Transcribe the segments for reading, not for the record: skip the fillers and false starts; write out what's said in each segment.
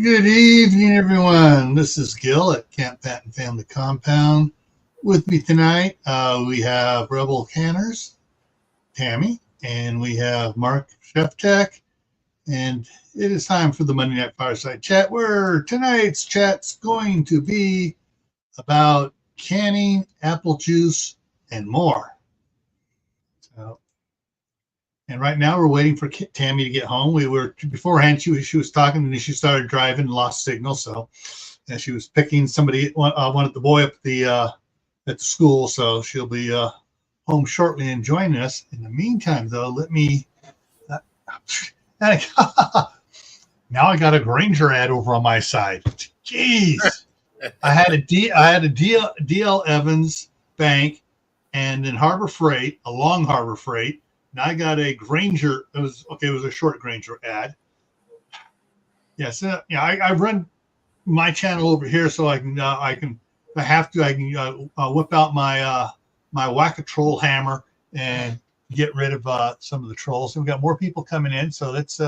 Good evening, everyone. This is Gil at Camppatton Family Compound. With me tonight, we have Rebel Canners, Tammy, and we have Mark Chef Tech. And it is time for the Monday Night Fireside Chat, where tonight's chat's going to be about canning, apple juice, and more. And right now we're waiting for Tammy to get home. We were beforehand. She was talking, and she started driving and lost signal. So, and she was picking somebody, wanted the boy up at the school. So she'll be home shortly and joining us. In the meantime, though, let me. Now I got a Granger ad over on my side. Jeez, I had a DL Evans Bank, and then Harbor Freight, a long Harbor Freight. Now I got a Granger. It was a short Granger ad. Yes, I run my channel over here so I can whip out my my whack-a-troll hammer and get rid of some of the trolls. And we got more people coming in, so let's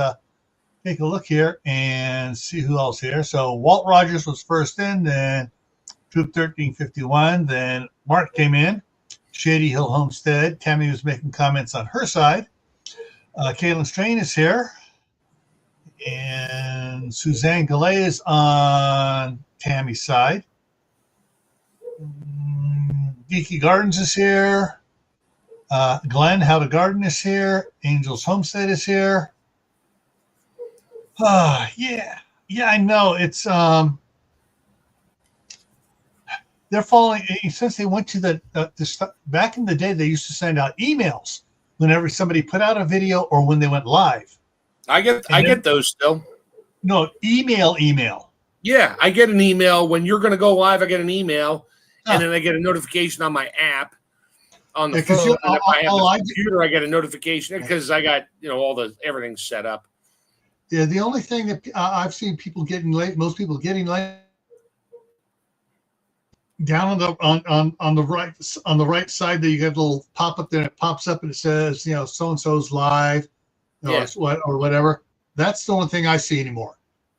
take a look here and see who else here. So Walt Rogers was first in, then Troop 1351, then Mark came in. Shady Hill Homestead. Tammy was making comments on her side. Caitlin Strain is here. And Suzanne Gallet is on Tammy's side. Geeky Gardens is here. Glenn, How to Garden is here. Angel's Homestead is here. Yeah, I know. It's they're following, since they went to the back in the day, they used to send out emails whenever somebody put out a video or when they went live. I get those still. No, email. Yeah, I get an email when you're going to go live. I get an email, and then I get a notification on my app on the phone. And if I have the computer, I get a notification because I got everything set up. Yeah, the only thing that I've seen people getting late, most people getting late. Down on the right side there, you have a little pop up there. It pops up and it says, so and so's live, or whatever. That's the only thing I see anymore.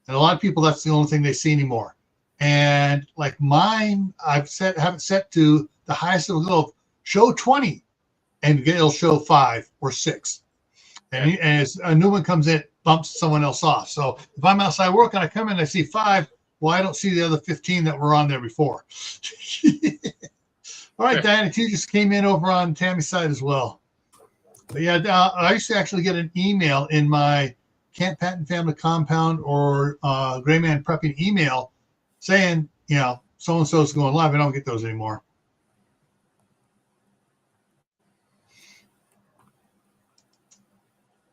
And a lot of people, that's the only thing they see anymore. And like mine, have it set to the highest it'll go, show 20, and it'll show 5 or 6. And as a new one comes in, it bumps someone else off. So if I'm outside working, I come in, I see 5. Well, I don't see the other 15 that were on there before. All right, Diana, you just came in over on Tammy's side as well. But yeah, I used to actually get an email in my Camppatton Family Compound or Gray Man Prepping email saying, so-and-so is going live. I don't get those anymore.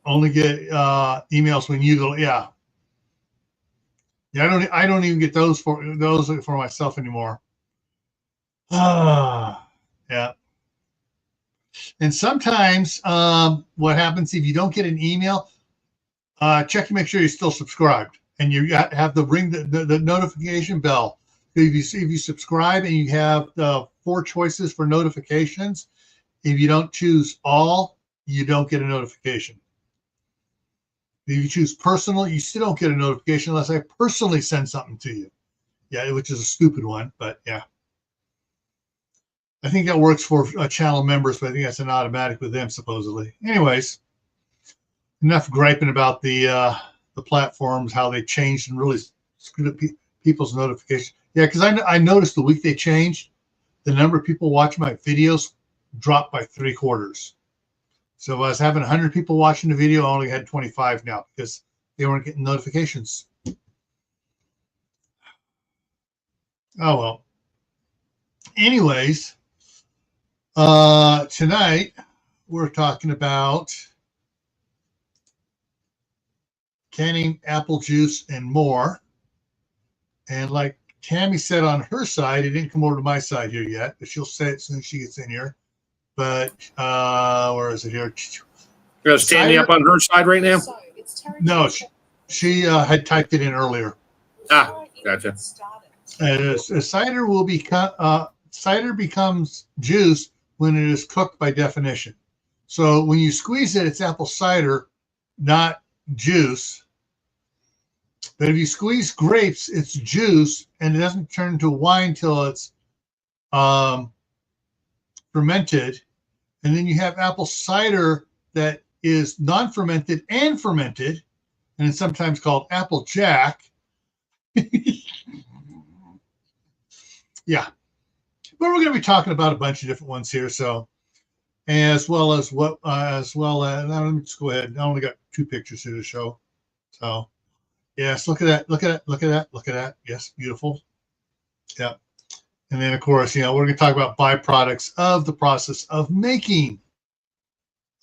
Only get emails when you go, yeah. Yeah, I don't even get those for myself anymore. Yeah. And sometimes what happens if you don't get an email, check to make sure you're still subscribed and you have to ring the notification bell. If you subscribe and you have the 4 choices for notifications, if you don't choose all, you don't get a notification. If you choose personal, you still don't get a notification unless I personally send something to you. Yeah, which is a stupid one, but yeah. I think that works for channel members, but I think that's an automatic with them, supposedly. Anyways, enough griping about the platforms, how they changed and really screwed up people's notifications. Yeah, because I noticed the week they changed, the number of people watching my videos dropped by 3/4. So if I was having 100 people watching the video, I only had 25 now because they weren't getting notifications. Oh, well. Anyways, tonight we're talking about canning apple juice and more. And like Tammy said on her side, it didn't come over to my side here yet, but she'll say it as soon as she gets in here. But where is it here? You're standing up on her side right now? No, she had typed it in earlier. Gotcha. Cider becomes juice when it is cooked by definition. So when you squeeze it, it's apple cider, not juice. But if you squeeze grapes, it's juice, and it doesn't turn into wine till it's fermented. And then you have apple cider that is non-fermented and fermented, and it's sometimes called apple jack. Yeah. But we're going to be talking about a bunch of different ones here. So, as well as let me just go ahead. I only got 2 pictures here to show. So, yes, look at that. Look at that. Look at that. Look at that. Yes, beautiful. Yeah. And then, of course, we're going to talk about byproducts of the process of making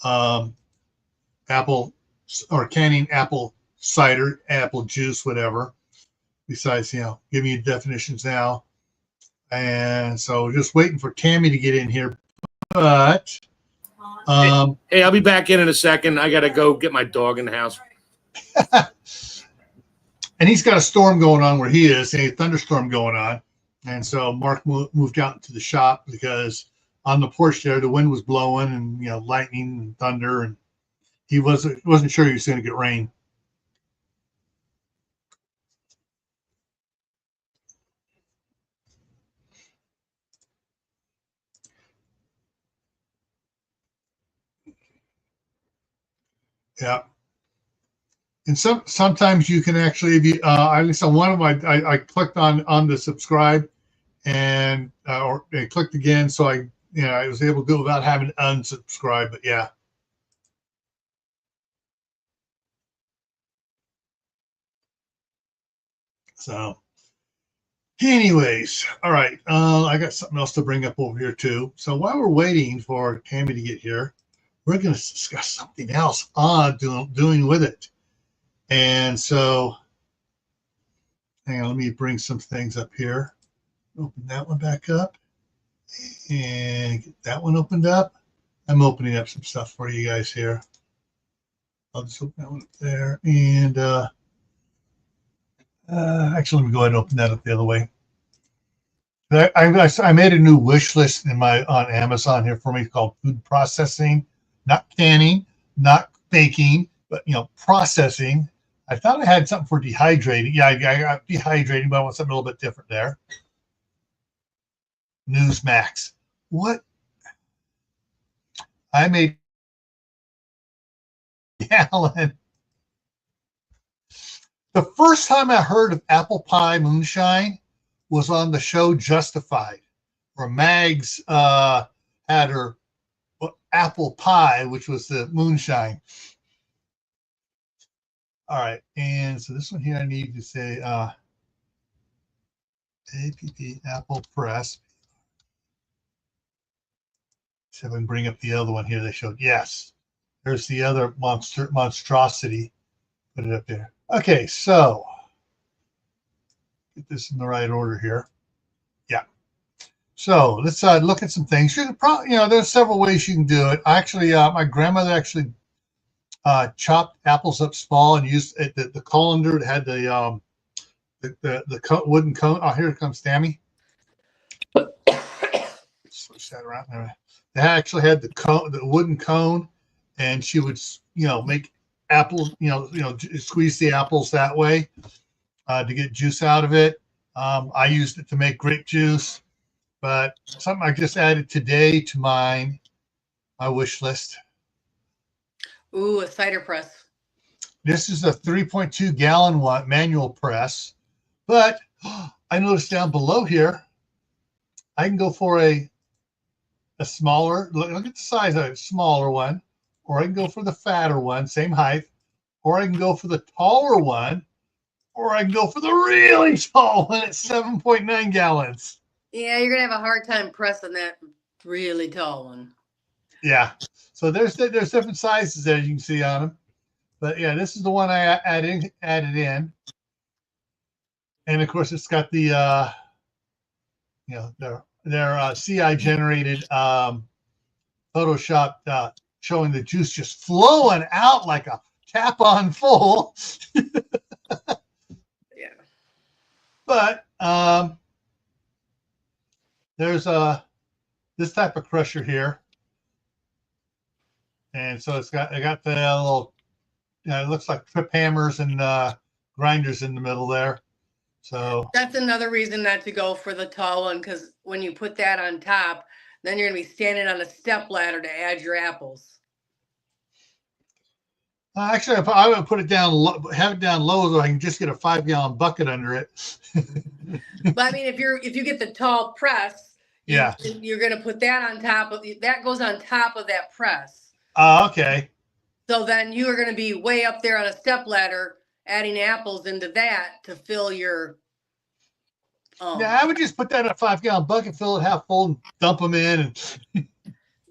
apple or canning apple cider, apple juice, whatever. Besides, giving you definitions now. And so just waiting for Tammy to get in here. But hey, I'll be back in a second. I got to go get my dog in the house. And he's got a storm going on where he is, a thunderstorm going on. And so Mark moved out into the shop because on the porch there, the wind was blowing and, lightning and thunder. And he wasn't sure he was going to get rain. Yeah. And sometimes you can actually, if you, at least on one of my, I clicked on the subscribe and or I clicked again, so I was able to do it without having to unsubscribe. But yeah. So, anyways, all right. I got something else to bring up over here too. So while we're waiting for Tammy to get here, we're going to discuss something else doing with it. And so, hang on, let me bring some things up here. Open that one back up and get that one opened up. I'm opening up some stuff for you guys here. I'll just open that one up there. And actually, let me go ahead and open that up the other way. I made a new wish list on Amazon here for me called food processing, not canning, not baking, but processing. I thought I had something for dehydrating. Yeah, I got dehydrating, but I want something a little bit different there. Newsmax. What? I made a gallon. The first time I heard of apple pie moonshine was on the show Justified, where Mags had her apple pie, which was the moonshine. All right, and so this one here I need to say APP Apple Press. See if I can bring up the other one here they showed. Yes, there's the other monstrosity. Put it up there. Okay, so get this in the right order here. Yeah. So let's look at some things. You can probably, there's several ways you can do it. Actually, my grandmother actually chopped apples up small and used the colander that had the wooden cone. Oh, here comes Tammy. Switch that around. They actually had the wooden cone, and she would make apples. Squeeze the apples that way to get juice out of it. I used it to make grape juice, but something I just added today to my wish list. Ooh, a cider press. This is a 3.2 gallon manual press, but I noticed down below here, I can go for a smaller, look at the size of a smaller one, or I can go for the fatter one, same height, or I can go for the taller one, or I can go for the really tall one at 7.9 gallons. Yeah, you're going to have a hard time pressing that really tall one. Yeah. So there's different sizes there you can see on them. But yeah, this is the one I added in. And of course it's got the their CI generated Photoshop showing the juice just flowing out like a tap on full. Yeah. But there's this type of crusher here. And so I got the little, it looks like trip hammers and grinders in the middle there. So that's another reason not to go for the tall one, because when you put that on top, then you're gonna be standing on a step ladder to add your apples. actually, I would put it down, have it down low, so I can just get a 5-gallon bucket under it. But I mean, if you get the tall press, Yeah, you're gonna put that on top of that, goes on top of that press. okay. So then you are gonna be way up there on a step ladder, adding apples into that to fill your. Yeah, I would just put that in a 5-gallon bucket, fill it half full, and dump them in. And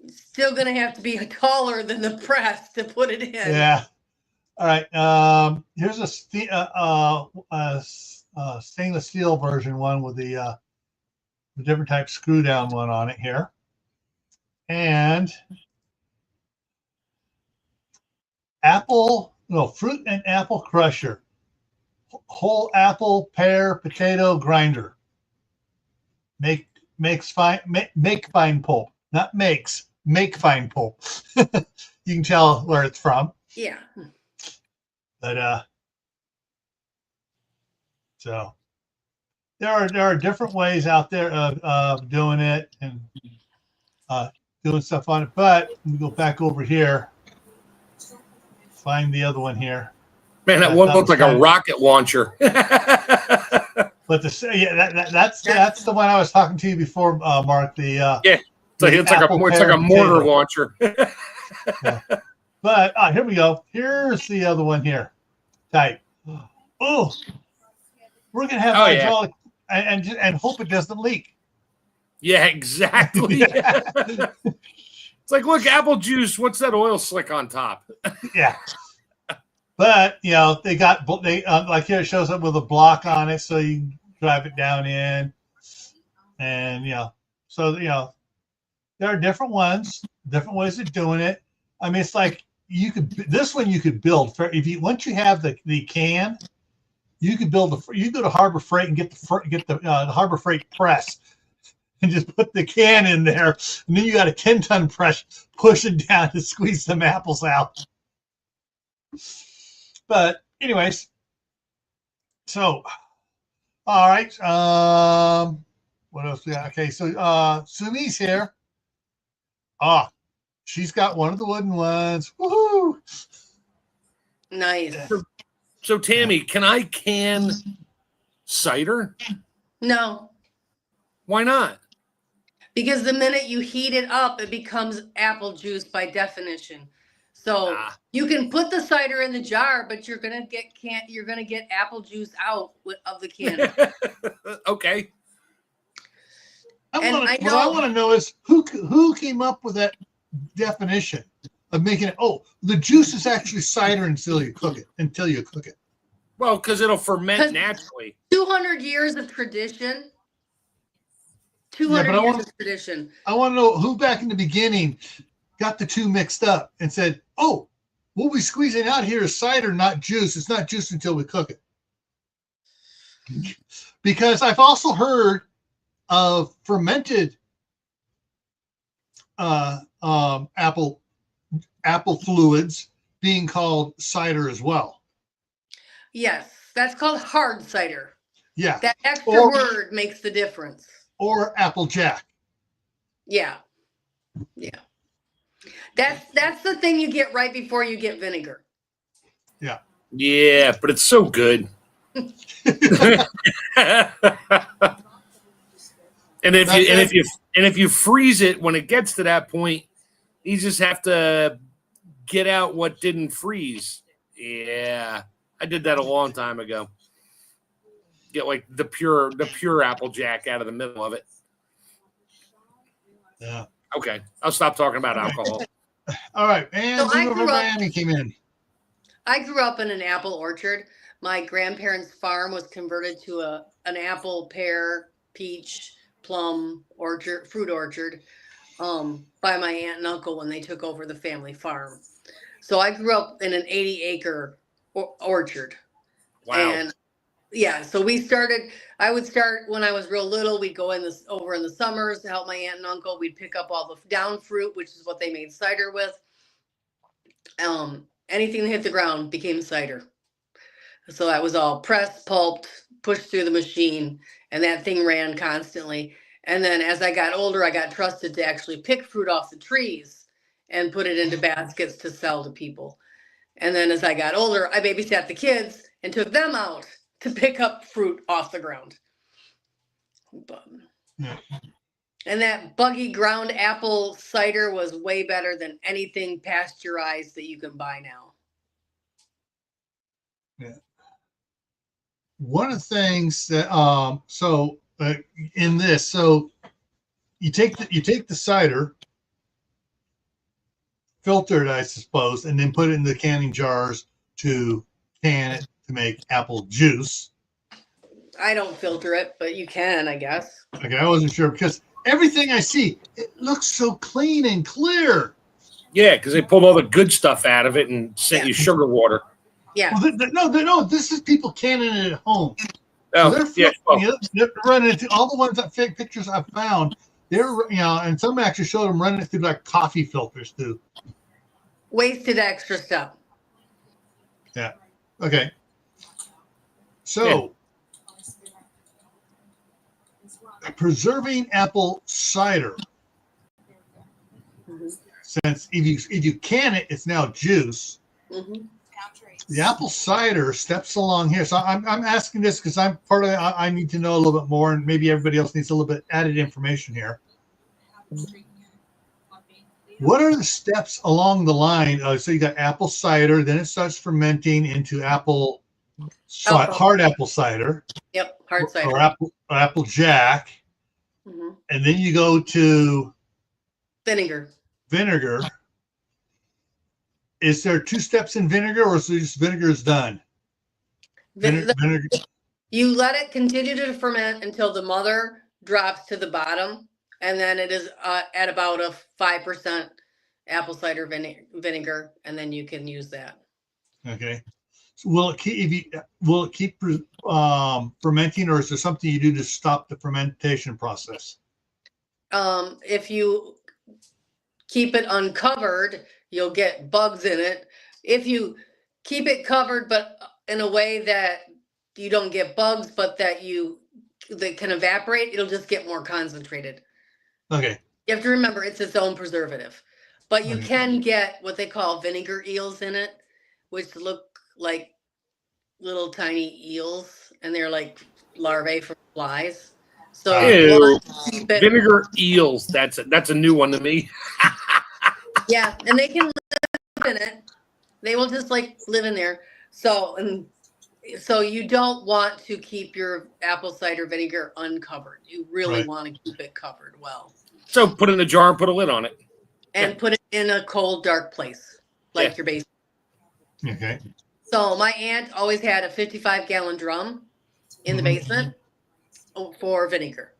Still gonna have to be taller than the press to put it in. yeah. All right. Here's a stainless steel version one with the different type screw down one on it here, and fruit and apple crusher, whole apple, pear, potato grinder. Make fine pulp, not make fine pulp. You can tell where it's from. Yeah. But so there are different ways out there of doing it and doing stuff on it. But let me go back over here, find the other one here. Man, that one looks like a rocket launcher. But that's the one I was talking to you before, Mark. Yeah, it's like a mortar launcher. Yeah. But here we go. Here's the other one here. Type. Oh, we're gonna have hydraulic and hope it doesn't leak. Yeah, exactly. Yeah. It's like, look, apple juice. What's that oil slick on top? Yeah. But they like here it shows up with a block on it, so you can drive it down in, and so there are different ones, different ways of doing it. I mean, it's like you could build once you have the can, you could build you go to Harbor Freight and get the Harbor Freight press and just put the can in there, and then you got a 10-ton press pushing down to squeeze some apples out. But anyways, so all right. What else we got? Okay, so Sumi's here. She's got one of the wooden ones. Woohoo! Nice. So Tammy, can I can cider? No. Why not? Because the minute you heat it up, it becomes apple juice by definition. So you can put the cider in the jar, but you're gonna get apple juice out of the can. Okay. What I want to know is who came up with that definition of making it. Oh, the juice is actually cider until you cook it. Well, because it'll ferment naturally. 200 years of tradition. 200 years of tradition. I want to know who back in the beginning got the two mixed up and said, "Oh, what we're squeezing out here is cider, not juice. It's not juice until we cook it." Because I've also heard of fermented apple fluids being called cider as well. Yes, that's called hard cider. Yeah. That extra word makes the difference. Or apple jack. Yeah. Yeah. That's the thing you get right before you get vinegar. Yeah. Yeah, but it's so good. And if you freeze it when it gets to that point, you just have to get out what didn't freeze. Yeah, I did that a long time ago. Get like the pure apple jack out of the middle of it. Yeah. Okay, I'll stop talking about alcohol. All right, and Miami came in. I grew up in an apple orchard. My grandparents' farm was converted to an apple, pear, peach, plum orchard, fruit orchard, by my aunt and uncle when they took over the family farm. So I grew up in an 80-acre orchard. Wow. And yeah, so I would start when I was real little. We'd go over in the summers to help my aunt and uncle. We'd pick up all the down fruit, which is what they made cider with. Anything that hit the ground became cider. So that was all pressed, pulped, pushed through the machine, and that thing ran constantly. And then as I got older, I got trusted to actually pick fruit off the trees and put it into baskets to sell to people. And then as I got older, I babysat the kids and took them out to pick up fruit off the ground. But, Yeah. and that buggy ground apple cider was way better than anything pasteurized that you can buy now. Yeah. One of the things that in this, so you take the cider, filter it, I suppose, and then put it in the canning jars to can it to make apple juice. I don't filter it, but you can, I guess. Okay, I wasn't sure because everything I see, it looks so clean and clear. Yeah, because they pulled all the good stuff out of it and sent you sugar water. Yeah. Well, no, this is people canning it at home. Oh, So they're running into all the ones that fake pictures I found. They're and some actually showed them running it through like coffee filters too. Wasted extra stuff. Yeah. Okay. So preserving apple cider. Mm-hmm. Since if you can it, it's now juice. Mm-hmm. The apple cider steps along here. So I'm asking this because I'm part of it. I need to know a little bit more, and maybe everybody else needs a little bit added information here. What are the steps along the line? So you got apple cider, then it starts fermenting into hard apple cider. Yep, hard cider. Or apple jack. Mm-hmm. And then you go to Vinegar. Is there 2 steps in vinegar, or is it just vinegar is done? Vinegar. You let it continue to ferment until the mother drops to the bottom, and then it is at about a 5% apple cider vinegar, and then you can use that. Okay. So will it keep fermenting, or is there something you do to stop the fermentation process? If you keep it uncovered, you'll get bugs in it. If you keep it covered, but in a way that you don't get bugs, but that can evaporate, it'll just get more concentrated. Okay. You have to remember it's its own preservative, but you can get what they call vinegar eels in it, which look like little tiny eels, and they're like larvae for flies. So vinegar eels. That's a new one to me. Yeah, and they can live in it. They will just like live in there. So you don't want to keep your apple cider vinegar uncovered. You really want to keep it covered well. So put it in a jar and put a lid on it. And put it in a cold, dark place, like your basement. Okay. So my aunt always had a 55-gallon drum in the basement for vinegar.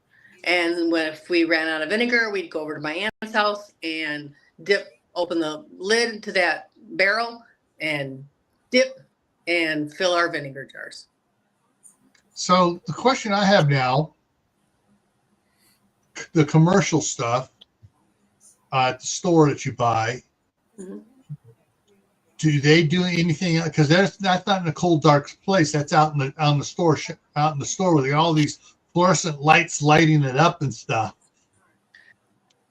And if we ran out of vinegar, we'd go over to my aunt's house and open the lid to that barrel and dip and fill our vinegar jars. So the question I have now, the commercial stuff at the store that you buy, do they do anything? Because that's not in a cold, dark place. That's out in the store where they got all these fluorescent lights lighting it up and stuff.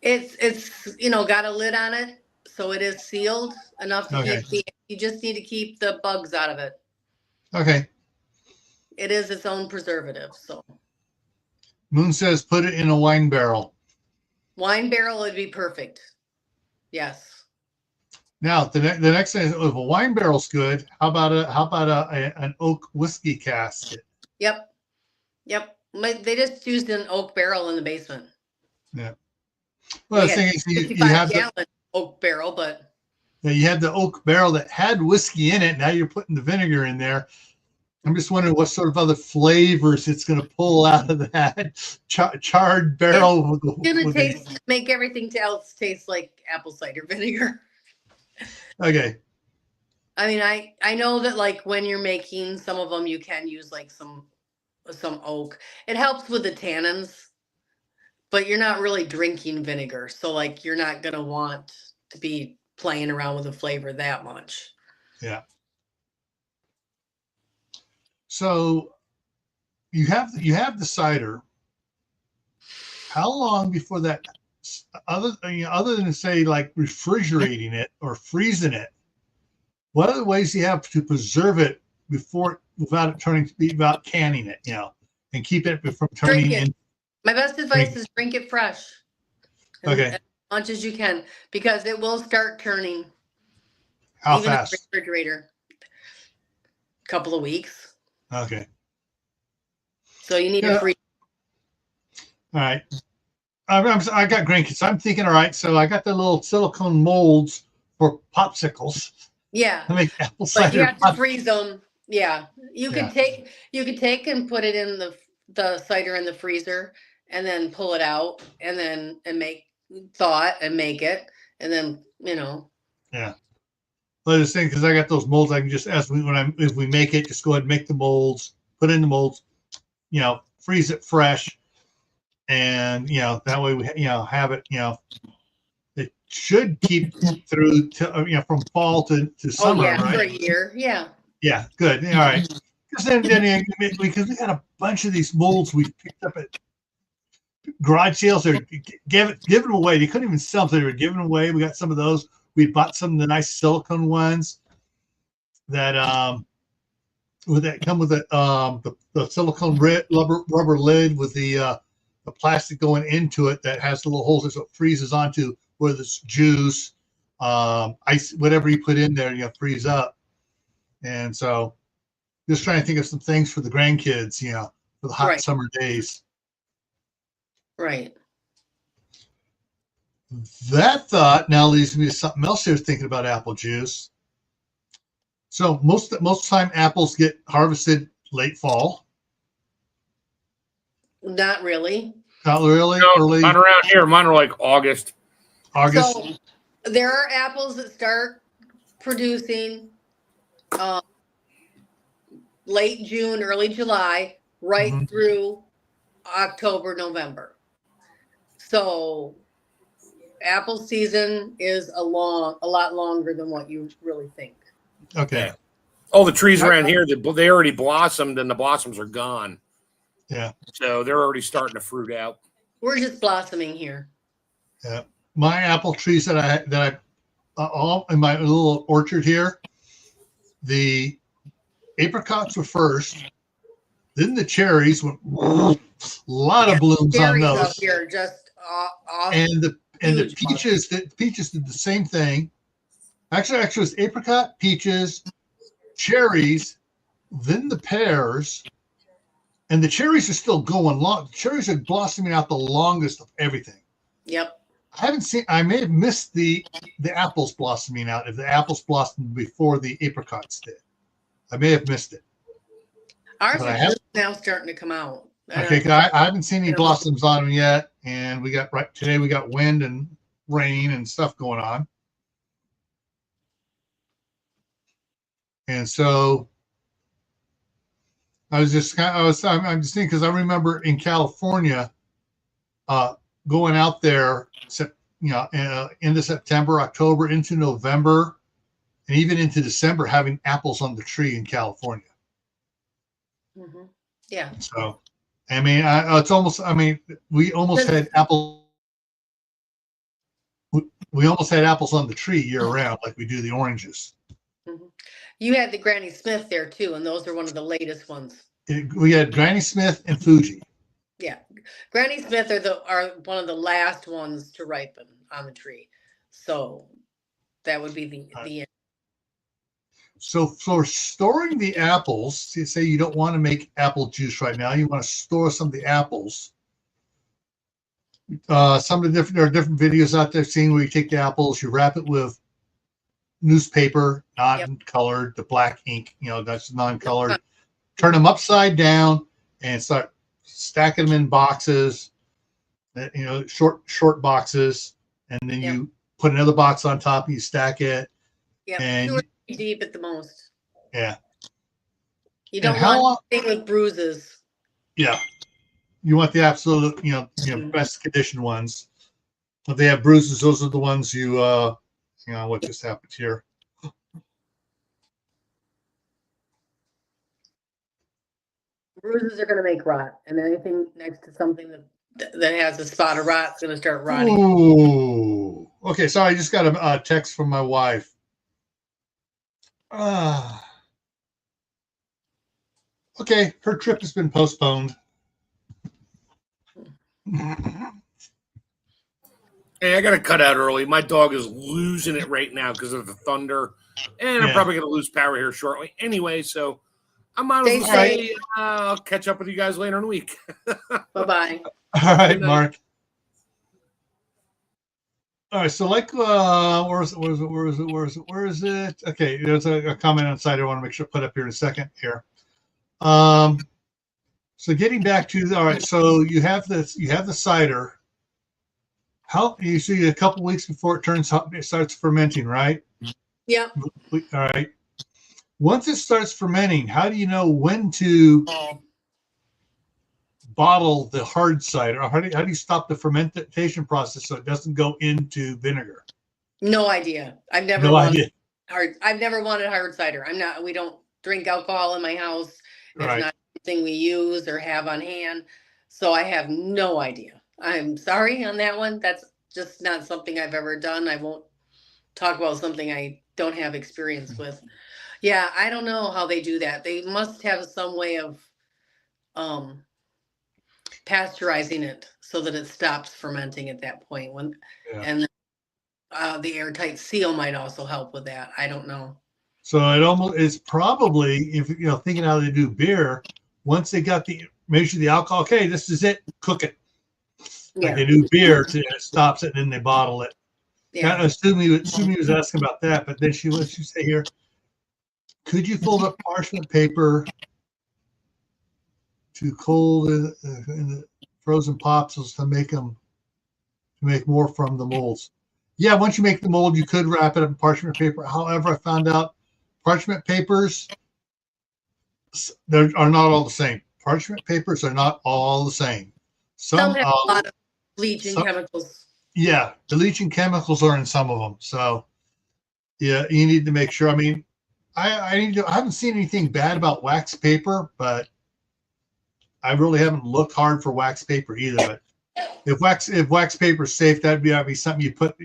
It's got a lid on it, so it is sealed enough to keep you just need to keep the bugs out of it. Okay. It is its own preservative. So Moon says put it in a wine barrel. Wine barrel would be perfect. Yes. Now the next thing is, if a wine barrel's good, how about an oak whiskey casket? Yep. They just used an oak barrel in the basement. Yeah. Well, the thing is, you have the oak barrel, but you had the oak barrel that had whiskey in it. Now you're putting the vinegar in there. I'm just wondering what sort of other flavors it's going to pull out of that charred barrel. It's going to make everything else taste like apple cider vinegar. Okay. I mean, I know that like when you're making some of them, you can use like some oak. It helps with the tannins, but you're not really drinking vinegar. So like you're not going to want to be playing around with the flavor that much. Yeah. So you have the cider. How long before that? Other than say like refrigerating it or freezing it, what are the ways you have to preserve it without it turning to be about canning it, and keep it from turning in? My best advice is drink it fresh. Okay. As much as you can, because it will start turning. How even fast? In the refrigerator. Couple of weeks. Okay. So you need to freeze. All right. I got grandkids. I'm thinking, all right, so I got the little silicone molds for popsicles. Yeah. I make apple cider. But you have to freeze them. Yeah. You could take and put it in the cider in the freezer and then pull it out and make it and then Yeah. But the thing, because I got those molds, I can just if we make it, just go ahead and make the molds, put in the molds, freeze it fresh, and that way we have it. It should keep through to from fall to summer, right? For a year, yeah. Yeah, good. All right. Because then because we got a bunch of these molds we picked up at garage sales. They're giving them away. They couldn't even sell them. They were giving them away. We got some of those. We bought some of the nice silicone ones that come with the silicone rubber lid with the plastic going into it that has the little holes so it freezes onto whether it's juice, ice, whatever you put in there, freeze up. And so just trying to think of some things for the grandkids, for the hot summer days. Right. That thought now leads me to something else here, thinking about apple juice. So most of the time apples get harvested late fall. Not really. Not really? No, early? Not around here. Mine are like August. So there are apples that start producing late June, early July, right through October, November. So apple season is a lot longer than what you really think. Okay. Yeah. All the trees around here, they already blossomed and the blossoms are gone. Yeah. So they're already starting to fruit out. We're just blossoming here. Yeah. My apple trees that I all in my little orchard here, the apricots were first, then the cherries went a lot of blooms on those. Up here just awesome. And the peaches did the same thing. Actually it was apricot, peaches, cherries, then the pears, and the cherries are still going long. The cherries are blossoming out the longest of everything. Yep. I may have missed the apples blossoming out if the apples blossomed before the apricots did. I may have missed it. Ours are just now starting to come out. Okay, I haven't seen any blossoms on them yet, and today we got wind and rain and stuff going on, and so I'm just thinking because I remember in California, going out there, into September, October, into November, and even into December, having apples on the tree in California. Mm-hmm. Yeah. So, I mean, it's almost. I mean, we almost had apples. We almost had apples on the tree year round, like we do the oranges. Mm-hmm. You had the Granny Smith there too, and those are one of the latest ones. We had Granny Smith and Fuji. Yeah, Granny Smith are one of the last ones to ripen on the tree, so that would be the end. So for storing the apples, say you don't want to make apple juice right now, you want to store some of the apples. There are different videos out there seeing where you take the apples, you wrap it with newspaper, non-colored, the black ink, that's non-colored. Turn them upside down and start stacking them in boxes, short boxes, and then you put another box on top and you stack it. Yeah, and 2 or 3 deep at the most. Yeah. You don't want anything with bruises. Yeah. You want the absolute, best condition ones. If they have bruises, those are the ones what just happened here. bruises are going to make rot, and anything next to something that has a spot of rot is going to start rotting. Ooh. Okay, sorry, I just got a text from my wife. Okay, her trip has been postponed. Hey, I got to cut out early. My dog is losing it right now because of the thunder, and I'm probably going to lose power here shortly. Anyway, so I might as well say I'll catch up with you guys later in the week. Bye-bye. All right, Mark. All right, so like, where is it? Okay, there's a comment on the side I want to make sure put up here in a second here. So getting back to all right, so you have the cider. How you see a couple weeks before it starts fermenting, right? Yeah. All right. Once it starts fermenting, how do you know when to bottle the hard cider? Or how do you stop the fermentation process so it doesn't go into vinegar? No idea. I've never wanted hard cider. We don't drink alcohol in my house. It's not something we use or have on hand. So I have no idea. I'm sorry on that one. That's just not something I've ever done. I won't talk about something I don't have experience with. Yeah, I don't know how they do that. They must have some way of pasteurizing it so that it stops fermenting at that point. And the airtight seal might also help with that. I don't know. So it's probably, if thinking how they do beer, once they got measure the alcohol, okay, this is it, cook it. Yeah. Like they do beer, it stops it, and then they bottle it. Yeah. Now, assume he was asking about that, but then she say here, could you fold up parchment paper to cold in the frozen popsicles to make more from the molds? Yeah, once you make the mold, you could wrap it up in parchment paper. However, I found out parchment papers are not all the same. Parchment papers are not all the same. Some have a lot of bleaching chemicals. Yeah, the bleaching chemicals are in some of them. So, yeah, you need to make sure. I mean, I haven't seen anything bad about wax paper, but I really haven't looked hard for wax paper either. But if wax paper is safe, that'd be something you put,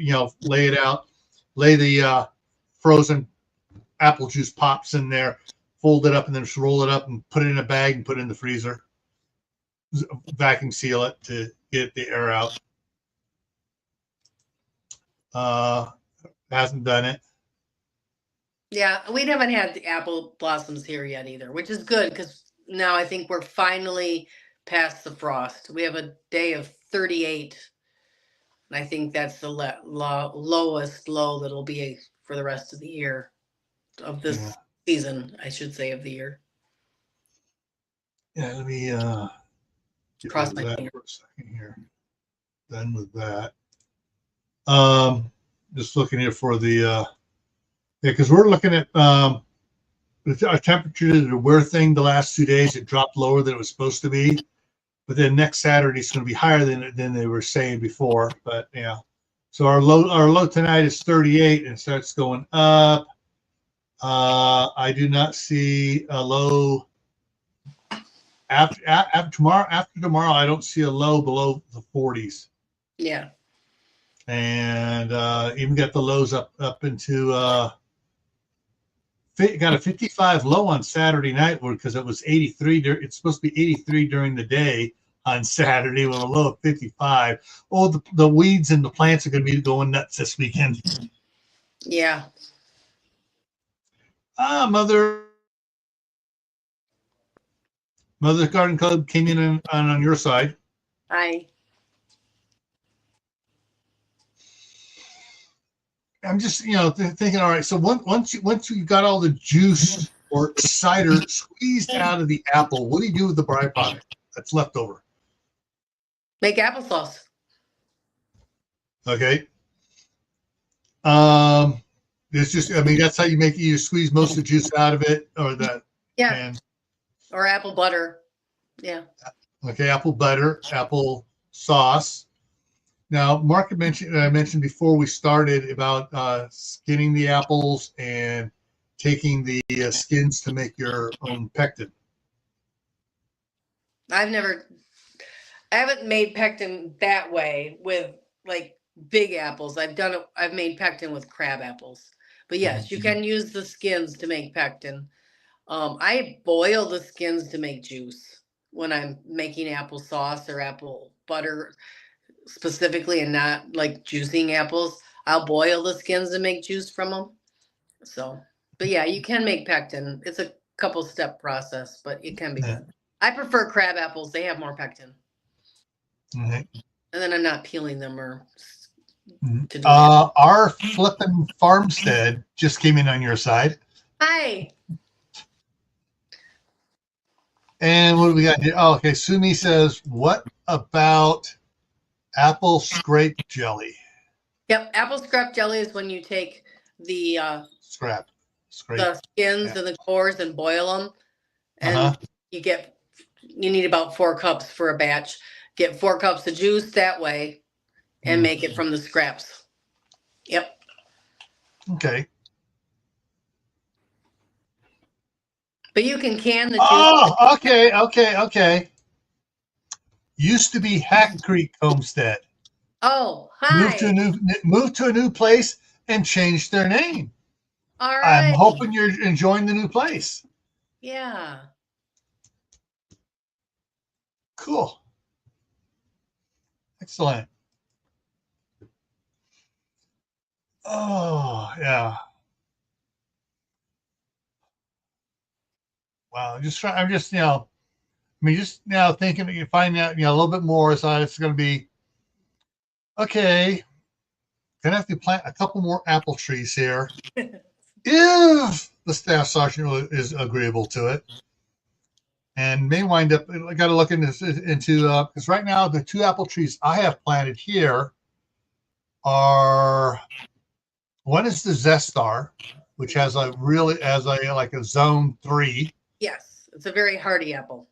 lay it out, lay the frozen apple juice pops in there, fold it up, and then just roll it up and put it in a bag and put it in the freezer. Vacuum seal it to get the air out. Hasn't done it. Yeah, we haven't had the apple blossoms here yet either, which is good because now I think we're finally past the frost. We have a day of 38, and I think that's the lowest low that'll be for the rest of the year, of this season, I should say, of the year. Yeah, let me cross my finger for a second here. Done with that. Just looking here for the because we're looking at our temperature did a weird thing the last 2 days. It dropped lower than it was supposed to be, but then next Saturday it's going to be higher than they were saying before. But yeah, so our low tonight is 38 and it starts going up. I do not see a low after tomorrow. After tomorrow, I don't see a low below the 40s. Yeah, and even got the lows up into got a 55 low on Saturday night because it was 83. It's supposed to be 83 during the day on Saturday with a low of 55. Oh, the weeds and the plants are going to be going nuts this weekend. Yeah. Mother Garden Club came in on your side. Hi. I'm just, thinking, all right, so once you got all the juice or cider squeezed out of the apple, what do you do with the byproduct that's left over? Make applesauce. Okay. It's just, that's how you make it. You squeeze most of the juice out of it, or that. Yeah. Or apple butter. Yeah. Okay, apple butter, apple sauce. Now, Mark had mentioned before we started about skinning the apples and taking the skins to make your own pectin. I haven't made pectin that way with like big apples. I've made pectin with crab apples. But yes, you can use the skins to make pectin. I boil the skins to make juice when I'm making applesauce or apple butter specifically, and not like juicing apples. I'll boil the skins and make juice from them. So, but yeah, you can make pectin. It's a couple step process, but it can be done. I prefer crab apples. They have more pectin. Okay. And then I'm not peeling them or to do our flipping farmstead just came in on your side. Hi. And what do we got here? Oh, okay. Sumi says, what about apple scrape jelly? Yep. Apple scrap jelly is when you take the scrape the skins and the cores and boil them. And you need about 4 cups for a batch. Get 4 cups of juice that way and make it from the scraps. Yep. Okay. But you can can the juice. Oh, okay. Used to be Hack Creek Homestead. Oh, hi. Moved to a new place and changed their name. All right. I'm hoping you're enjoying the new place. Yeah. Cool. Excellent. Oh, yeah. Wow. I'm just now thinking you find out, a little bit more. So it's going to be, okay. Gonna have to plant a couple more apple trees here. If the staff sergeant is agreeable to it. And may wind up, I got to look into because right now the 2 apple trees I have planted here are, one is the Zestar, which has like a zone 3. Yes, it's a very hardy apple.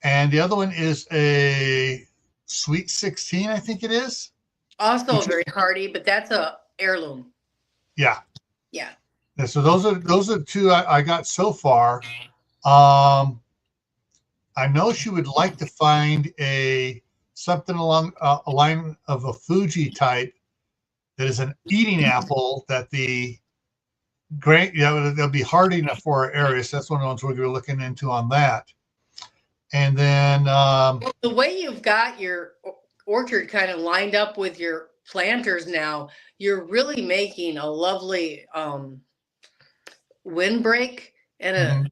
And the other one is a Sweet 16, I think it is. Also very hardy, but that's a heirloom. Yeah. Yeah. And so those are 2 I got so far. I know she would like to find something along a line of a Fuji type that is an eating apple that they'll be hardy enough for our area. So that's one of the ones we're looking into on that. And then the way you've got your orchard kind of lined up with your planters now, you're really making a lovely windbreak and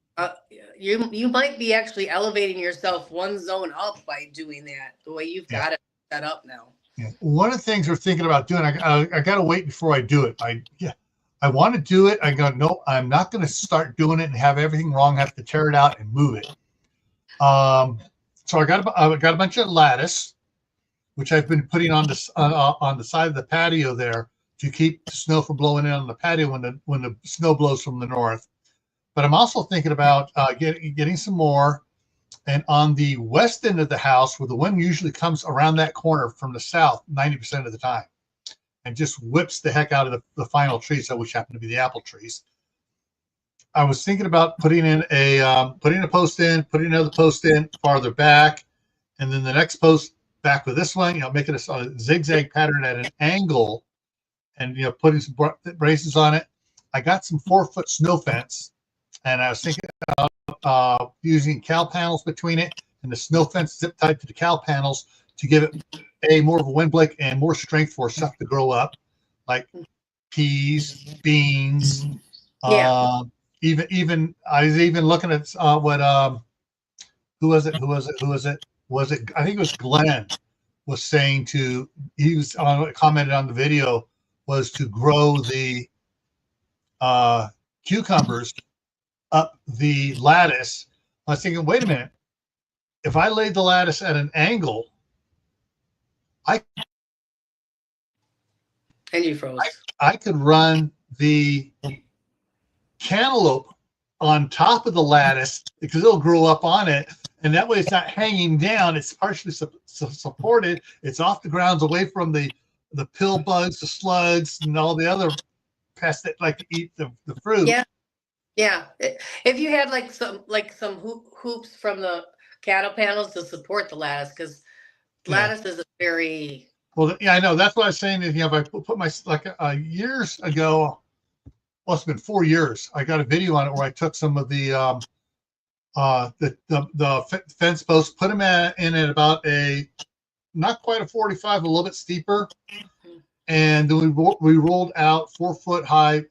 you might be actually elevating yourself one zone up by doing that, the way you've got it set up now. Yeah. One of the things we're thinking about doing, I got to wait before I do it. I want to do it. I go, no, I'm not going to start doing it and have everything wrong. I have to tear it out and move it. So I got a bunch of lattice, which I've been putting on the side of the patio there to keep the snow from blowing in on the patio when the snow blows from the north. But I'm also thinking about getting some more, and on the west end of the house, where the wind usually comes around that corner from the south 90% of the time, and just whips the heck out of the final trees, which happen to be the apple trees. I was thinking about putting a post in, putting another post in farther back, and then the next post back with this one, making a zigzag pattern at an angle, and putting some braces on it. I got some 4-foot snow fence, and I was thinking about using cow panels between it and the snow fence zip tied to the cow panels to give it more of a wind break and more strength for stuff to grow up, like peas, beans. Yeah. Even I was even looking at who was it? Was it? I think it was Glenn was saying commented on the video was to grow the cucumbers up the lattice. I was thinking, wait a minute, if I laid the lattice at an angle, and you froze. I could run the cantaloupe on top of the lattice because it'll grow up on it, and that way it's not hanging down. It's partially supported. It's off the ground, away from the pill bugs, the slugs, and all the other pests that like to eat the fruit. Yeah. If you had some hoops from the cattle panels to support the lattice, because lattice is a very well. Yeah, I know. That's what I was saying. Is, if I put my years ago, well, it's been 4 years. I got a video on it where I took some of the fence posts, put them in at about a not quite a 45, a little bit steeper, and then we rolled out 4-foot high.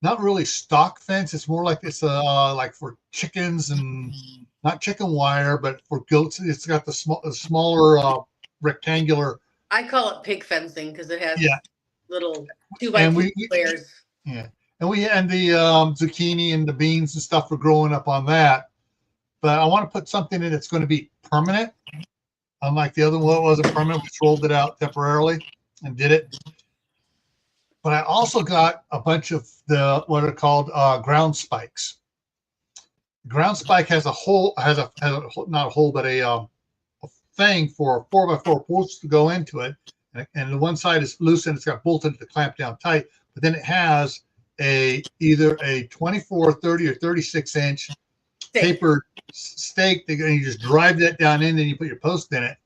Not really stock fence. It's more like it's like for chickens and not chicken wire, but for goats. It's got the smaller rectangular. I call it pig fencing because it has little 2x2 layers. Yeah, and the zucchini and the beans and stuff are growing up on that. But I want to put something in that's going to be permanent. Unlike the other one, it wasn't permanent. We just rolled it out temporarily and did it. But I also got a bunch of what are called ground spikes. Ground spike has a hole, not a hole, but a thing for 4x4 posts to go into it. And the one side is loose and it's got bolted to clamp down tight. But then it has either a 24, 30, or 36-inch tapered stake that you just drive that down in and you put your post in it.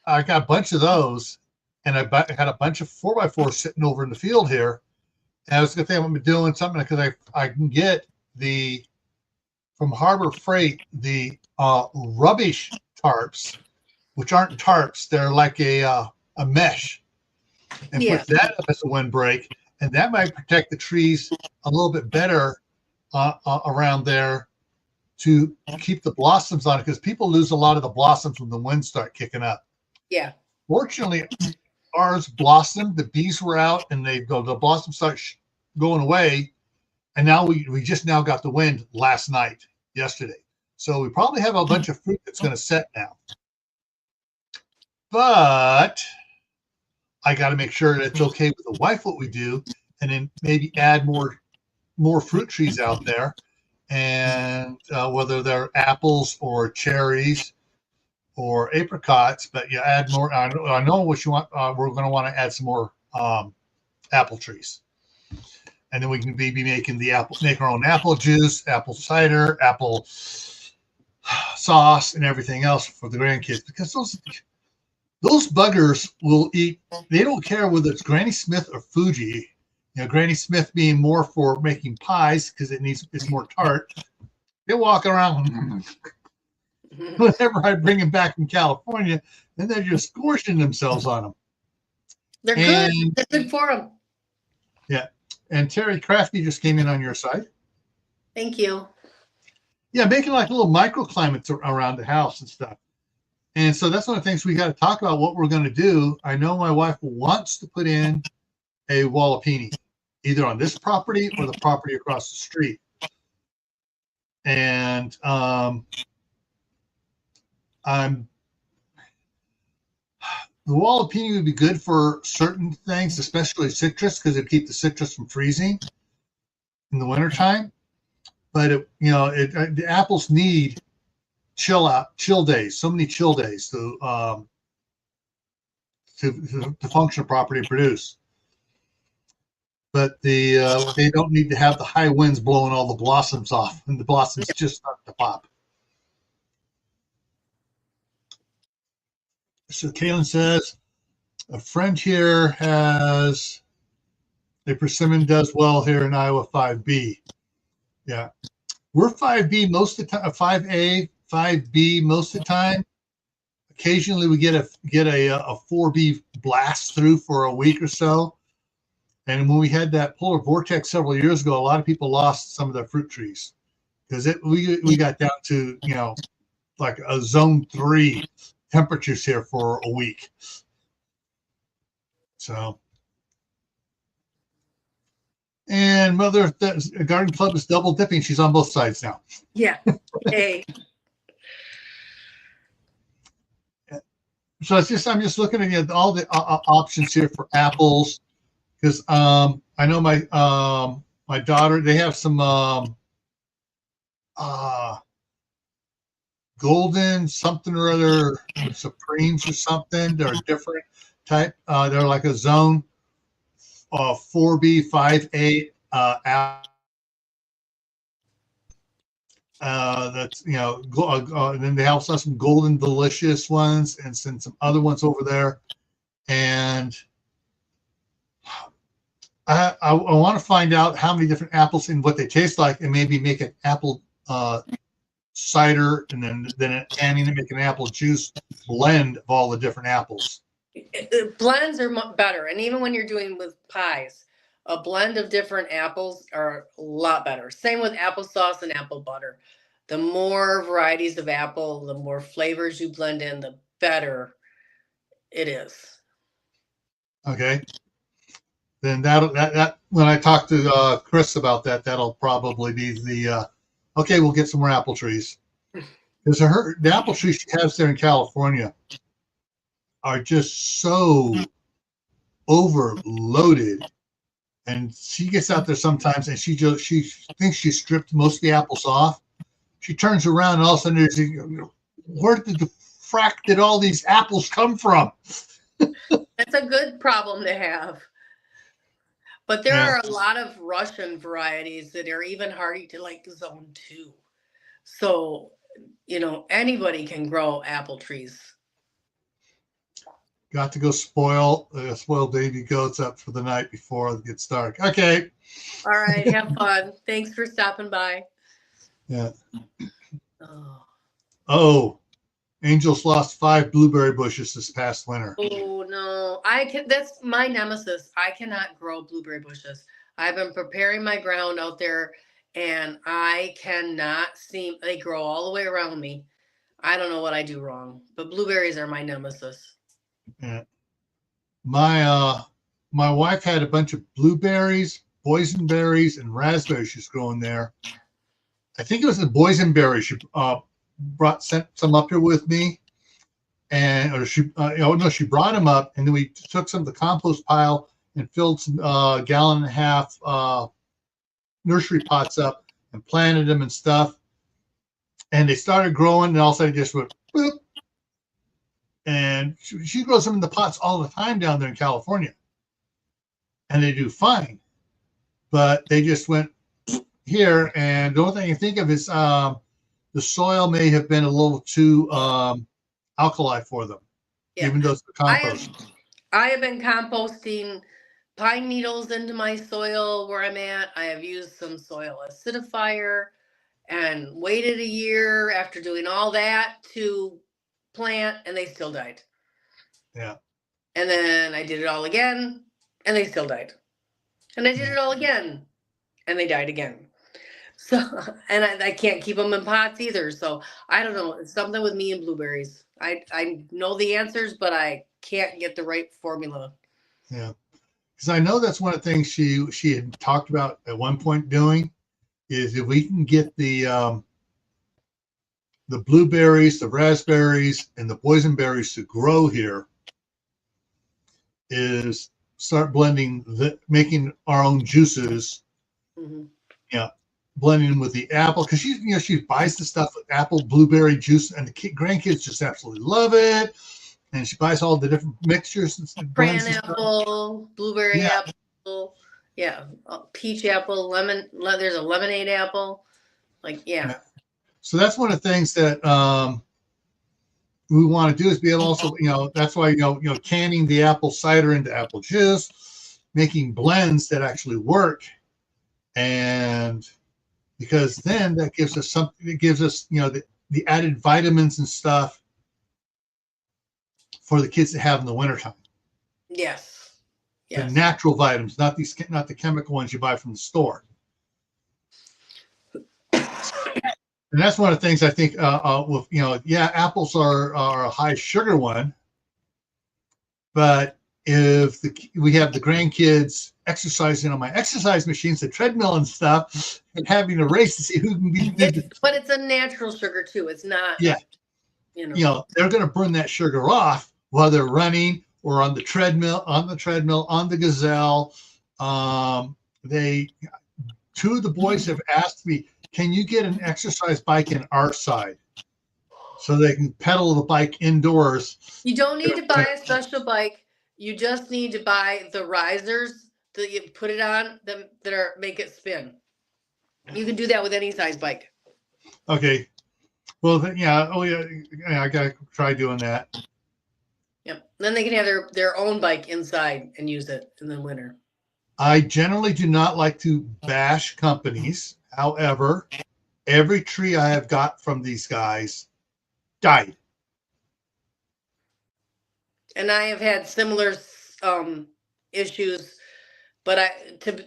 I got a bunch of those. And I had a bunch of 4x4s sitting over in the field here. And I was going to think I'm going to be doing something because I can get from Harbor Freight, the rubbish tarps, which aren't tarps. They're like a mesh. And put that up as a windbreak. And that might protect the trees a little bit better around there to keep the blossoms on it. Because people lose a lot of the blossoms when the winds start kicking up. Yeah. Fortunately, ours blossomed. The bees were out, and the blossoms start going away. And now we just now got the wind yesterday. So we probably have a bunch of fruit that's going to set now. But I got to make sure that it's okay with the wife what we do, and then maybe add more fruit trees out there, and whether they're apples or cherries or apricots, but add more. I know what you want. We're going to want to add some more apple trees, and then we can be making make our own apple juice, apple cider, apple sauce, and everything else for the grandkids. Because those buggers will eat. They don't care whether it's Granny Smith or Fuji. Granny Smith being more for making pies because it's more tart. They walk around. Whenever I bring them back from California, then they're just gorging themselves on them. They're good. They're good for them. Yeah. And Terry Crafty just came in on your side. Thank you. Yeah, making like little microclimates around the house and stuff. And so that's one of the things we got to talk about what we're going to do. I know my wife wants to put in a wallopini, either on this property or the property across the street. And the wallopini would be good for certain things, especially citrus, because it'd keep the citrus from freezing in the wintertime. But the apples need chill days, so many chill days to function properly and produce. But they don't need to have the high winds blowing all the blossoms off, and the blossoms just start to pop. So Kaylin says, a friend here has a persimmon does well here in Iowa 5B. Yeah. We're 5B most of the time, 5A, 5B most of the time. Occasionally we get a 4B blast through for a week or so. And when we had that polar vortex several years ago, a lot of people lost some of their fruit trees because we got down to, like a zone 3 temperatures here for a week. So, and Mother Garden Club is double dipping. She's on both sides now. Yeah. Hey. So I'm just looking at all the options here for apples, because I know my daughter, they have some golden something or other Supremes or something. They're a different type. They're like a zone 4B, 5A apple. That's and then they also have some golden delicious ones and some other ones over there. And I want to find out how many different apples and what they taste like, and maybe make an apple cider, and then canning and make an apple juice blend of all the different apples. Blends are better, and even when you're doing with pies, a blend of different apples are a lot better. Same with applesauce and apple butter. The more varieties of apple, the more flavors you blend in, the better it is. Okay. Then that when I talk to Chris about that, that'll probably be the okay. We'll get some more apple trees, because the apple trees she has there in California are just so overloaded. And she gets out there sometimes, and she thinks she stripped most of the apples off. She turns around, and all of a sudden, there's, where did the frack did all these apples come from? That's a good problem to have. But there are a lot of Russian varieties that are even harder to like zone 2. So, anybody can grow apple trees. Got to go spoil baby goats up for the night before it gets dark. Okay. All right. Have fun. Thanks for stopping by. Yeah. Oh, Angels lost 5 blueberry bushes this past winter. Oh no, that's my nemesis. I cannot grow blueberry bushes. I've been preparing my ground out there, and I cannot they grow all the way around me. I don't know what I do wrong, but blueberries are my nemesis. Yeah. My wife had a bunch of blueberries, boysenberries, and raspberries she's growing there. I think it was the boysenberries she sent some up here with me, she brought them up, and then we took some of the compost pile and filled some 1.5 gallon nursery pots up and planted them and stuff, and they started growing, and all of a sudden just went boop. And she grows them in the pots all the time down there in California, and they do fine, but they just went here. And the only thing I can think of is the soil may have been a little too alkali for them, even though it's the compost. I have been composting pine needles into my soil where I'm at. I have used some soil acidifier and waited a year after doing all that to plant, and they still died. Yeah. And then I did it all again, and they still died. And I did it all again, and they died again. So, and I can't keep them in pots either. So I don't know. It's something with me and blueberries. I know the answers, but I can't get the right formula. Yeah. Because I know that's one of the things she had talked about at one point doing, is if we can get the blueberries, the raspberries, and the boysenberries to grow here, is start blending, making our own juices. Mm-hmm. Yeah, blending them with the apple, because she buys the stuff with apple blueberry juice, and the grandkids just absolutely love it. And she buys all the different mixtures and cran apple, blueberry apple, peach apple, lemon. There's a lemonade apple, So that's one of the things that we want to do, is be able to also, that's why canning the apple cider into apple juice, making blends that actually work, and because then that gives us something. It gives us the added vitamins and stuff for the kids to have in the wintertime. Yes. The natural vitamins, not the chemical ones you buy from the store. And that's one of the things I think apples are a high sugar one, but if we have the grandkids exercising on my exercise machines, the treadmill and stuff, and having a race to see who can be. But it's a natural sugar too. It's not. Yeah. They're going to burn that sugar off while they're running or on the treadmill, on the Gazelle. Two of the boys have asked me, can you get an exercise bike in our side so they can pedal the bike indoors? You don't need to buy a special bike. You just need to buy the risers that you put it on that make it spin. You can do that with any size bike. Okay. Well, then, yeah. Oh, yeah. I gotta try doing that. Yep. Then they can have their own bike inside and use it in the winter. I generally do not like to bash companies. However, every tree I have got from these guys died. And I have had similar issues, but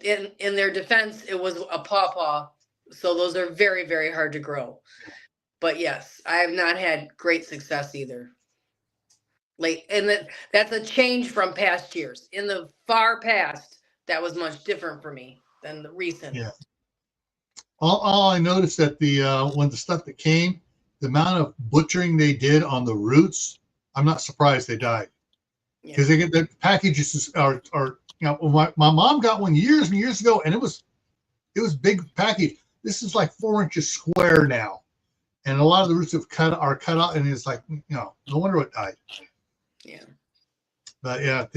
in their defense, it was a pawpaw, so those are very, very hard to grow. But yes, I have not had great success either. That's a change from past years. In the far past, that was much different for me than the recent. Yeah. All I noticed that when the stuff that came, the amount of butchering they did on the roots, I'm not surprised they died. Because they get the packages are my mom got one years and years ago, and it was big package. This is like 4 inches square now, and a lot of the roots are cut out, and it's like, no wonder it died. Yeah. But yeah,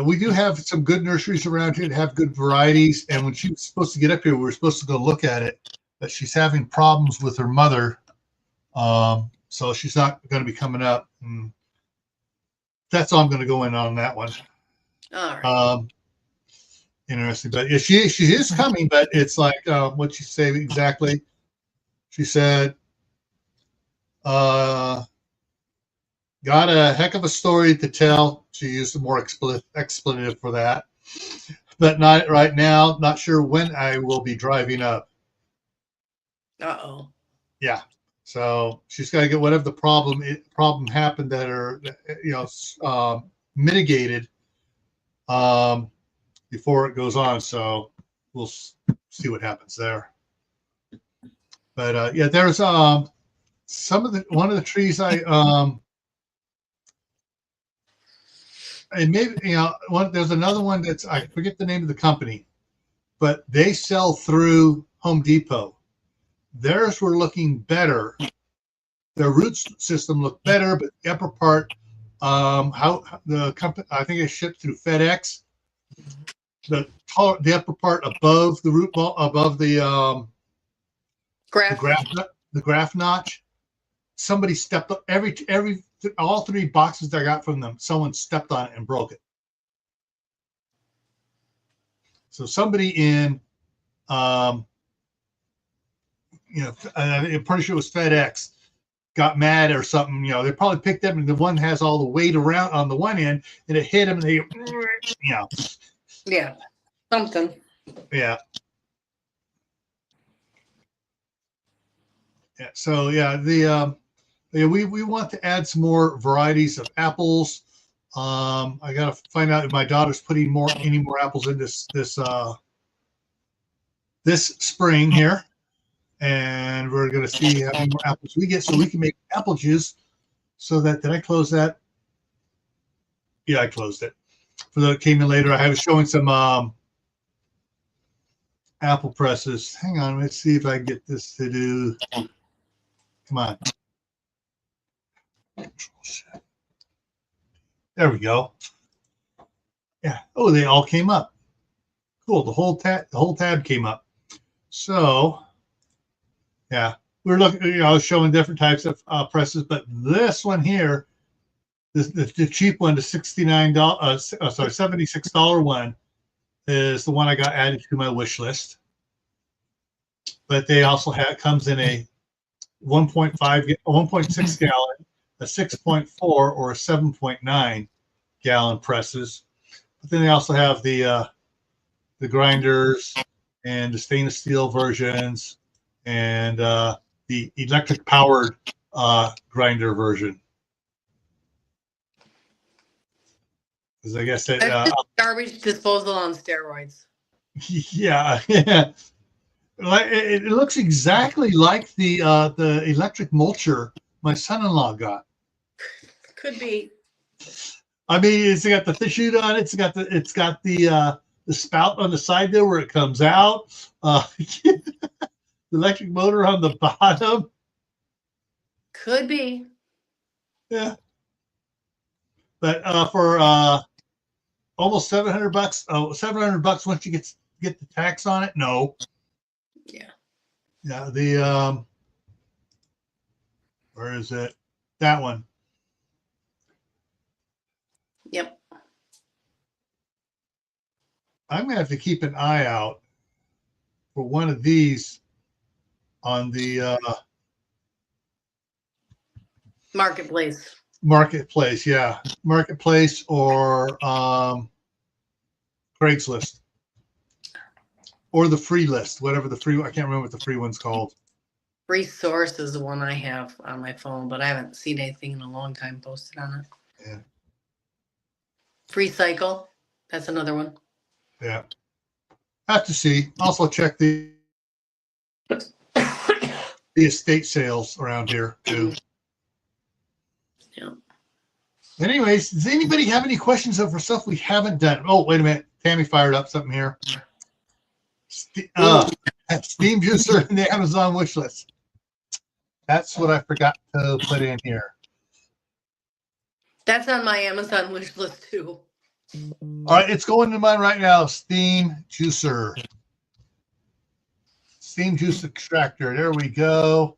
we do have some good nurseries around here that have good varieties. And when she was supposed to get up here, we were supposed to go look at it, but she's having problems with her mother. So she's not going to be coming up. And that's all I'm going to go in on that one. All right. Interesting. But yeah, she is coming, but it's like, what she say exactly? She said, got a heck of a story to tell. She used a more expletive for that, but not right now. Not sure when I will be driving up. Uh-oh. Yeah. So she's got to get whatever the problem happened that are, mitigated before it goes on. So we'll see what happens there. But yeah, there's one of the trees and maybe there's another one that's, I forget the name of the company, but they sell through Home Depot. Theirs were looking better. Their root system looked better, but the upper part, how the company, I think it shipped through FedEx. The upper part above the root ball, above the graft notch, somebody stepped up. All 3 boxes that I got from them, someone stepped on it and broke it. So somebody in, I'm pretty sure it was FedEx, got mad or something. They probably picked up, and the one has all the weight around on the one end, and it hit him, and they, Yeah, something. Yeah. Yeah. So yeah, we want to add some more varieties of apples. I got to find out if my daughter's putting any more apples in this spring here, and we're going to see how many more apples we get so we can make apple juice. So did I close that? Yeah, I closed it. For the came in later, I was showing some apple presses. Hang on, let's see if I can get this to do. Come on. There we go. Yeah. Oh, they all came up. Cool. The whole tab came up. So, yeah, we're looking. Showing different types of presses, but this one here, the cheap one, the $76 one, is the one I got added to my wish list. But they also comes in a 1.6 gallon, a 6.4, or a 7.9 gallon presses. But then they also have the grinders and the stainless steel versions and the electric powered grinder version. Because I guess that garbage disposal on steroids. Yeah, yeah. It looks exactly like the electric mulcher my son-in-law got. Could be. I mean, it's got the chute on it. It's got the spout on the side there where it comes out. The electric motor on the bottom. Could be. Yeah. But for almost $700, $700 once you get the tax on it, no. Yeah. Yeah. The where is it? That one. Yep. I'm gonna have to keep an eye out for one of these on the Marketplace. marketplace. Yeah, marketplace or Craigslist or the free list, whatever the free. I can't remember what the free one's called. Free Source is the one I have on my phone, but I haven't seen anything in a long time posted on it. Yeah. Free Cycle. That's another one. Yeah. Have to see. Also check the estate sales around here too. Yeah. Anyways, does anybody have any questions over stuff we haven't done? Oh, wait a minute. Tammy fired up something here. Steam juicer in the Amazon wish list. That's what I forgot to put in here. That's on my Amazon wish list too. All right, it's going to mine right now. Steam juicer. Steam juice extractor. There we go.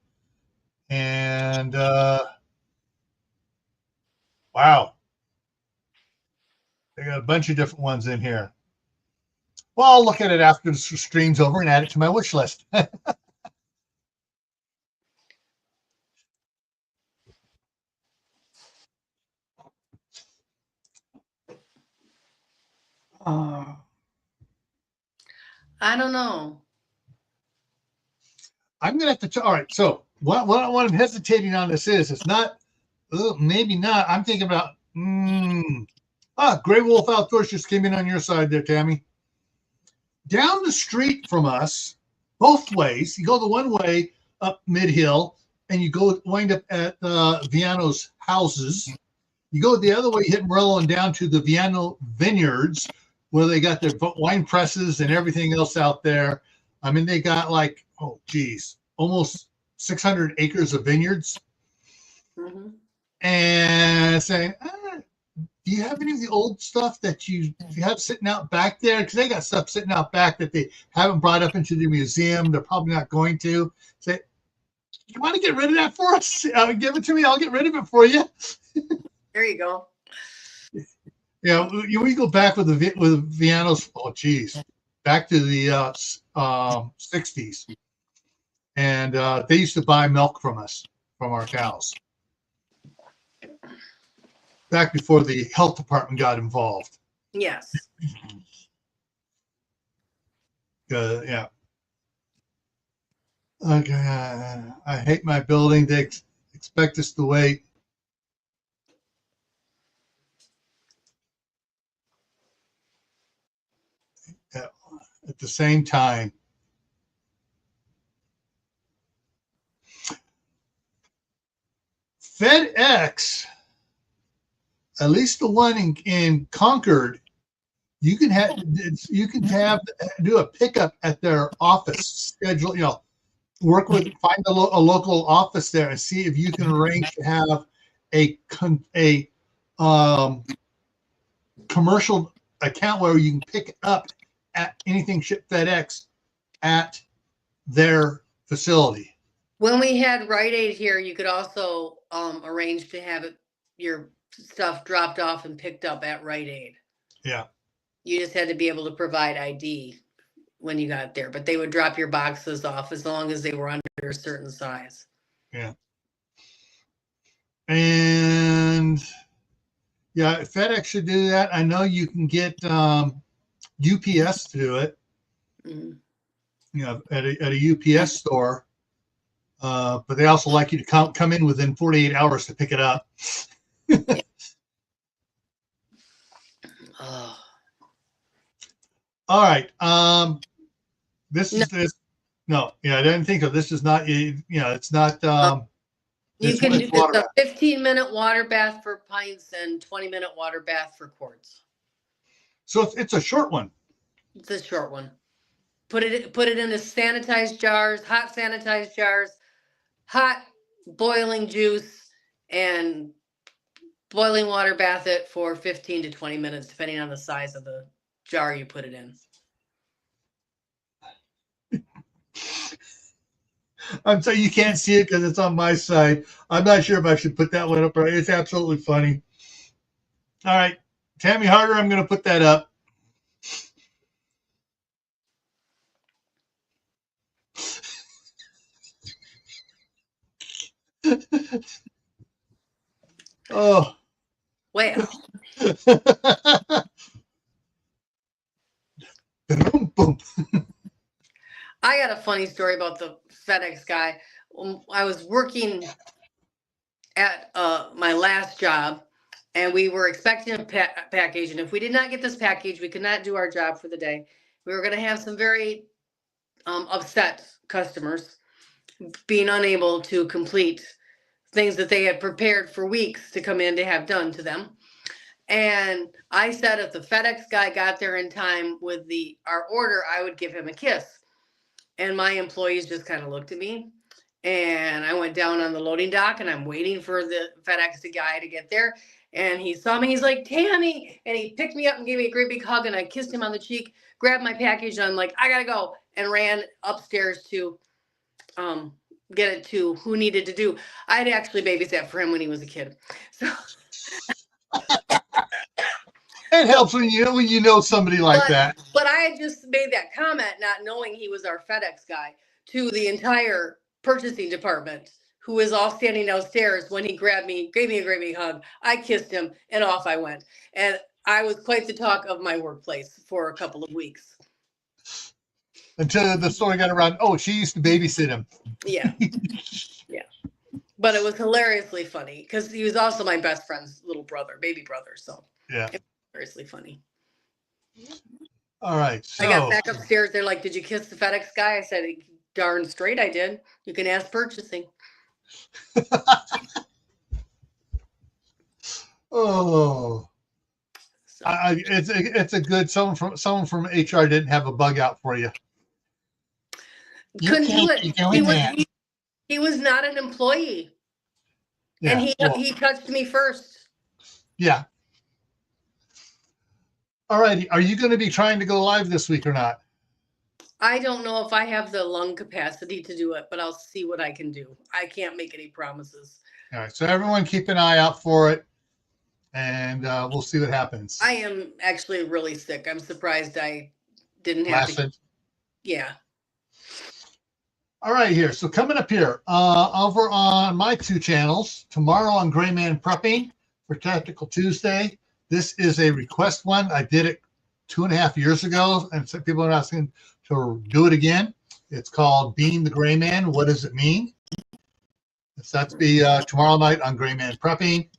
And wow. They got a bunch of different ones in here. Well, I'll look at it after the stream's over and add it to my wish list. I don't know. I'm gonna have to. All right. So what I'm hesitating on this is it's not. Maybe not. I'm thinking about. Gray Wolf Outdoors just came in on your side there, Tammy. Down the street from us, both ways. You go the one way up Mid Hill, and you go wind up at Viano's houses. You go the other way, hit Morello, and down to the Viano Vineyards, where they got their wine presses and everything else out there. I mean, they got like, oh, geez, almost 600 acres of vineyards. Mm-hmm. And saying, do you have any of the old stuff that you have sitting out back there? Because they got stuff sitting out back that they haven't brought up into the museum. They're probably not going to. Say, you want to get rid of that for us? Give it to me. I'll get rid of it for you. There you go. Yeah, we go back with Viano's. Oh, geez, back to the 60s, and they used to buy milk from us, from our cows, back before the health department got involved. Yes. Yeah. Okay. I hate my building. They expect us to wait. At the same time. FedEx, at least the one in Concord, you can do a pickup at their office schedule. Find a local office there and see if you can arrange to have a commercial account where you can pick up at anything shipped FedEx at their facility. When we had Rite Aid here, you could also arrange to have your stuff dropped off and picked up at Rite Aid. Yeah. You just had to be able to provide ID when you got there, but they would drop your boxes off as long as they were under a certain size. Yeah. And yeah, FedEx should do that. I know you can get UPS to do it. Mm-hmm. At a UPS store. But they also like you to come in within 48 hours to pick it up. Oh. All right. This is this. No, I didn't think of this. Is not. It's not. You can do a 15-minute water bath for pints and 20-minute water bath for quarts. So it's a short one. It's a short one. Put it into sanitized jars, hot sanitized jars, hot boiling juice, and boiling water bath it for 15 to 20 minutes, depending on the size of the jar you put it in. I'm sorry you can't see it because it's on my side. I'm not sure if I should put that one up. Right, it's absolutely funny. All right, Tammy Harder, I'm going to put that up. Oh. Well. Boom, boom. I got a funny story about the FedEx guy. I was working at my last job, and we were expecting a package. And if we did not get this package, we could not do our job for the day. We were going to have some very upset customers being unable to complete things that they had prepared for weeks to come in to have done to them. And I said if the FedEx guy got there in time with our order, I would give him a kiss. And my employees just kind of looked at me. And I went down on the loading dock, and I'm waiting for the FedEx guy to get there. And he saw me. He's like, Tammy. And he picked me up and gave me a great big hug. And I kissed him on the cheek, grabbed my package. And I'm like, I got to go. And ran upstairs to get it to who needed to do. I had actually babysat for him when he was a kid. So it helps when you know somebody like that. But I had just made that comment, not knowing he was our FedEx guy, to the entire purchasing department, who was all standing downstairs when he grabbed me, gave me a great big hug. I kissed him, and off I went. And I was quite the talk of my workplace for a couple of weeks. Until the story got around, oh, she used to babysit him. Yeah. Yeah. But it was hilariously funny because he was also my best friend's little brother, baby brother. So yeah, it was hilariously funny. All right. So I got back upstairs. They're like, did you kiss the FedEx guy? I said, darn straight I did. You can ask purchasing. Oh. So. It's a good someone from HR didn't have a bug out for you. Couldn't do it. He was not an employee. Yeah, and he touched me first. Yeah. All righty. Are you going to be trying to go live this week or not? I don't know if I have the lung capacity to do it, but I'll see what I can do. I can't make any promises. All right. So everyone keep an eye out for it, and we'll see what happens. I am actually really sick. I'm surprised I didn't have to. Yeah. All right, here. So coming up here, over on my two channels, tomorrow on Gray Man Prepping for Tactical Tuesday. This is a request one. I did it 2.5 years ago, and some people are asking to do it again. It's called Being the Gray Man. What does it mean? So that's be tomorrow night on Gray Man Prepping.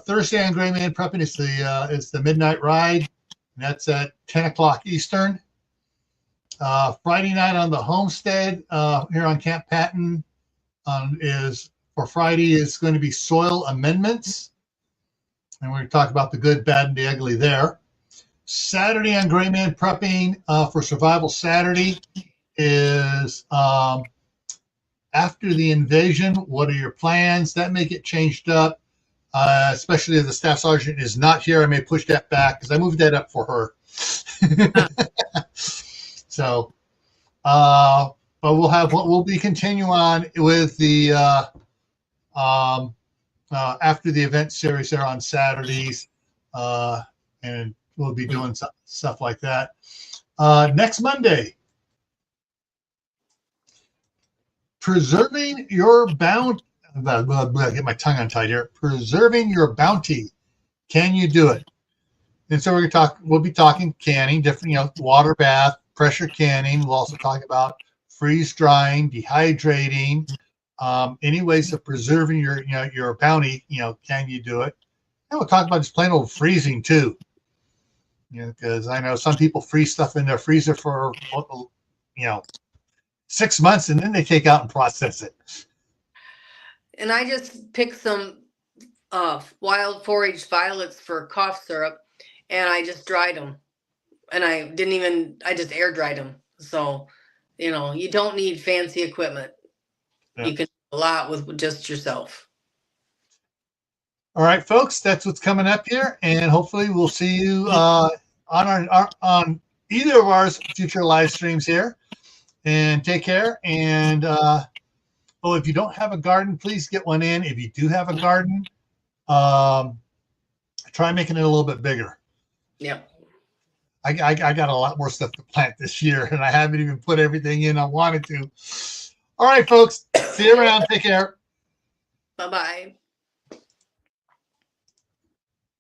Thursday on Gray Man Prepping is the Midnight Ride, and that's at 10 o'clock Eastern. Friday night on the Homestead here on Camppatton is going to be soil amendments. And we're going to talk about the good, bad, and the ugly there. Saturday on Gray Man Prepping for Survival Saturday is after the invasion, what are your plans? That may get changed up, especially if the staff sergeant is not here. I may push that back because I moved that up for her. So, but we'll be continuing on with the after the event series there on Saturdays, and we'll be doing stuff like that. Next Monday, preserving your bounty. Get my tongue untied here. Preserving your bounty. Can you do it? And so we'll be talking canning, different, water bath, pressure canning. We'll also talk about freeze drying, dehydrating, any ways of preserving your bounty. Can you do it? And we'll talk about just plain old freezing too. Because I know some people freeze stuff in their freezer for 6 months and then they take out and process it. And I just picked some wild forage violets for cough syrup, and I just dried them. And I just air dried them. So, you don't need fancy equipment. Yeah. You can do a lot with just yourself. All right, folks, that's what's coming up here. And hopefully we'll see you on either of our future live streams here. And take care. And So if you don't have a garden, please get one in. If you do have a garden, try making it a little bit bigger. Yep. I got a lot more stuff to plant this year, and I haven't even put everything in I wanted to. All right, folks. See you around. Take care. Bye-bye.